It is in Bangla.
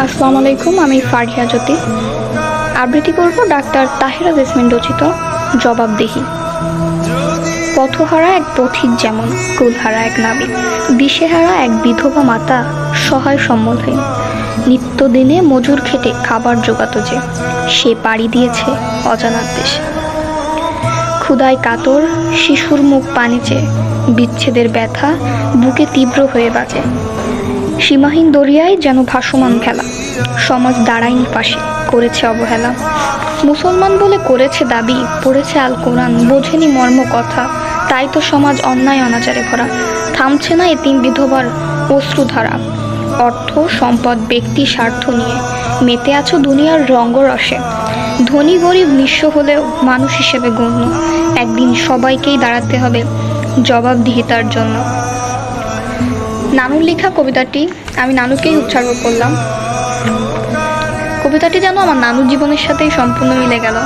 আসসালামু আলাইকুম, আমি ফারিয়া জ্যোতি। আবৃত্তি করব ডাক্তার তাহেরা জেসমিন রচিত জবাবদিহি। পথহারা এক পথিক যেমন, কুলহারা এক নাবিক, দিশেহারা এক বিধবা মাতা, সহায় সম্বলহীন, নিত্যদিনে মজুর খেটে খাবার জোগাতো যে, সে পাড়ি দিয়েছে অজানার দেশে। ক্ষুধায় কাতর শিশুর মুখ পানি চেয়ে, বিচ্ছেদের ব্যথা বুকে তীব্র হয়ে বাজে। সীমাহীন দরিয়ায় যেন ভাসমান ভেলা, সমাজ দাঁড়ায়নি পাশে, করেছে অবহেলা। মুসলমান বলে করেছে দাবি, পড়েছে আল কোরআন, বোঝেনি মর্ম কথা, তাই তো সমাজ অন্যায় অনাচারে ভরা। থামছে না এতিম বিধবার অশ্রুধারা। অর্থ সম্পদ ব্যক্তি স্বার্থ নিয়ে মেতে আছো দুনিয়ার রঙ্গরসে। ধনী গরিব নিঃস্ব হলেও মানুষ হিসেবে গণ্য, একদিন সবাইকেই দাঁড়াতে হবে জবাবদিহিতার জন্য। নানুর লেখা কবিতাটি আমি নানুকেই উৎসর্গ করলাম। কবিতাটি যেন আমার নানুর জীবনের সাথেই সম্পূর্ণ মিলে গেল।